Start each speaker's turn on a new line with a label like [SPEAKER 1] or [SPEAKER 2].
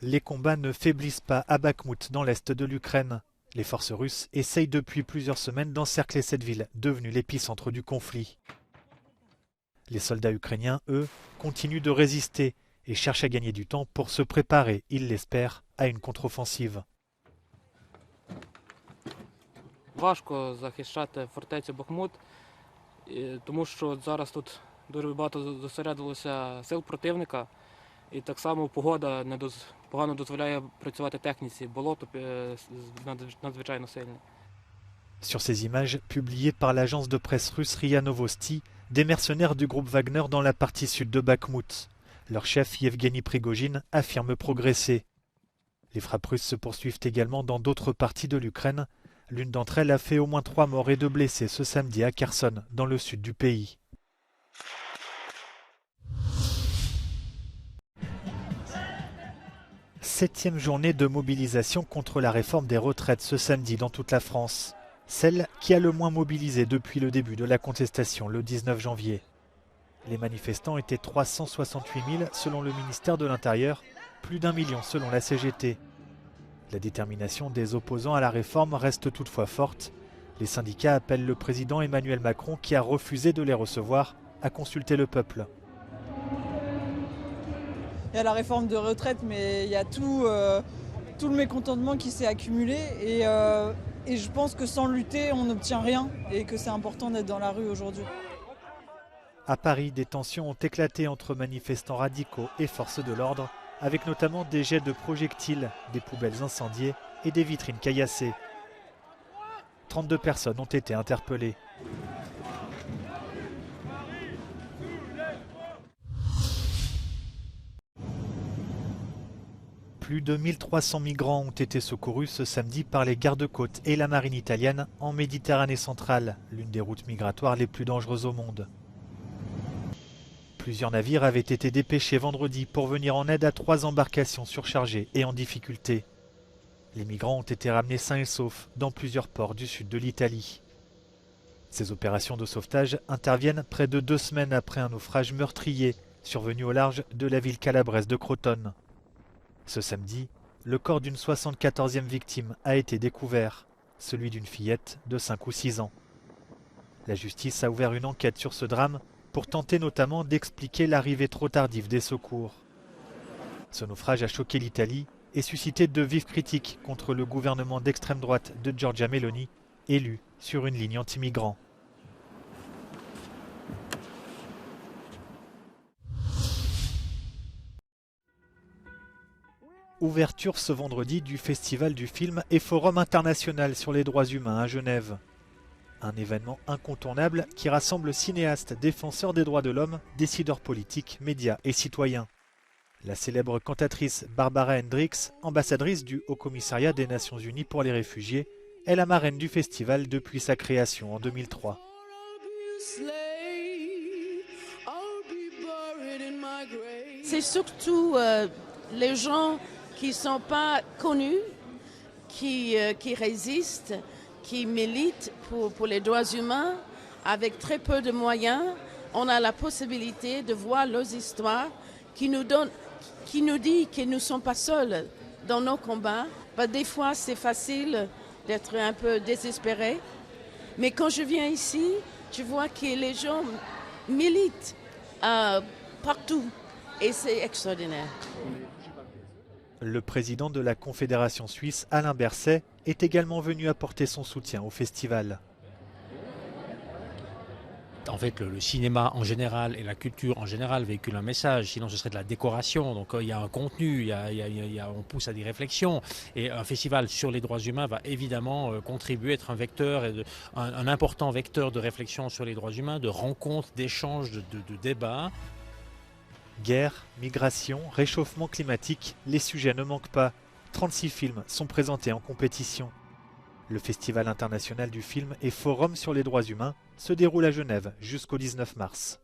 [SPEAKER 1] Les combats ne faiblissent pas à Bakhmout, dans l'est de l'Ukraine. Les forces russes essayent depuis plusieurs semaines d'encercler cette ville, devenue l'épicentre du conflit. Les soldats ukrainiens, eux, continuent de résister et cherchent à gagner du temps pour se préparer, ils l'espèrent, à une contre-offensive.
[SPEAKER 2] Важко захищати фортецю Бахмут, тому що зараз тут дуже багато зосередилося сил противника, і так само погода погано дозволяє працювати техніці, болото надзвичайно сильне.
[SPEAKER 1] Sur ces images, publiées par l'agence de presse russe RIA Novosti, des mercenaires du groupe Wagner dans la partie sud de Bakhmout. Leur chef Yevgeny Prigojine affirme progresser. Les frappes russes se poursuivent également dans d'autres parties de l'Ukraine. L'une d'entre elles a fait au moins 3 morts et 2 blessés ce samedi à Kherson, dans le sud du pays. Septième journée de mobilisation contre la réforme des retraites ce samedi dans toute la France. Celle qui a le moins mobilisé depuis le début de la contestation le 19 janvier. Les manifestants étaient 368 000 selon le ministère de l'Intérieur, plus d'1 million selon la CGT. La détermination des opposants à la réforme reste toutefois forte. Les syndicats appellent le président Emmanuel Macron, qui a refusé de les recevoir, à consulter le peuple.
[SPEAKER 3] Il y a la réforme de retraite, mais il y a tout le mécontentement qui s'est accumulé. Et je pense que sans lutter, on n'obtient rien et que c'est important d'être dans la rue aujourd'hui.
[SPEAKER 1] À Paris, des tensions ont éclaté entre manifestants radicaux et forces de l'ordre, avec notamment des jets de projectiles, des poubelles incendiées et des vitrines caillassées. 32 personnes ont été interpellées. Plus de 1300 migrants ont été secourus ce samedi par les gardes-côtes et la marine italienne en Méditerranée centrale, l'une des routes migratoires les plus dangereuses au monde. Plusieurs navires avaient été dépêchés vendredi pour venir en aide à 3 embarcations surchargées et en difficulté. Les migrants ont été ramenés sains et saufs dans plusieurs ports du sud de l'Italie. Ces opérations de sauvetage interviennent près de 2 semaines après un naufrage meurtrier survenu au large de la ville calabraise de Crotone. Ce samedi, le corps d'une 74e victime a été découvert, celui d'une fillette de 5 ou 6 ans. La justice a ouvert une enquête sur ce drame pour tenter notamment d'expliquer l'arrivée trop tardive des secours. Ce naufrage a choqué l'Italie et suscité de vives critiques contre le gouvernement d'extrême droite de Giorgia Meloni, élu sur une ligne anti-migrants. Ouverture ce vendredi du Festival du film et Forum international sur les droits humains à Genève. Un événement incontournable qui rassemble cinéastes, défenseurs des droits de l'homme, décideurs politiques, médias et citoyens. La célèbre cantatrice Barbara Hendricks, ambassadrice du Haut-Commissariat des Nations Unies pour les réfugiés, est la marraine du festival depuis sa création en 2003.
[SPEAKER 4] C'est surtout les gens qui ne sont pas connus, qui résistent, qui militent pour les droits humains avec très peu de moyens. On a la possibilité de voir leurs histoires qui nous dit que nous ne sommes pas seuls dans nos combats. Des fois, c'est facile d'être un peu désespéré. Mais quand je viens ici, je vois que les gens militent partout. Et c'est extraordinaire.
[SPEAKER 1] Le président de la Confédération suisse, Alain Berset, est également venu apporter son soutien au festival.
[SPEAKER 5] En fait, le cinéma en général et la culture en général véhiculent un message, sinon ce serait de la décoration. Donc il y a un contenu, on pousse à des réflexions. Et un festival sur les droits humains va évidemment contribuer, être un vecteur, un important vecteur de réflexion sur les droits humains, de rencontres, d'échanges, de débats.
[SPEAKER 1] Guerre, migration, réchauffement climatique, les sujets ne manquent pas. 36 films sont présentés en compétition. Le Festival international du film et Forum sur les droits humains se déroule à Genève jusqu'au 19 mars.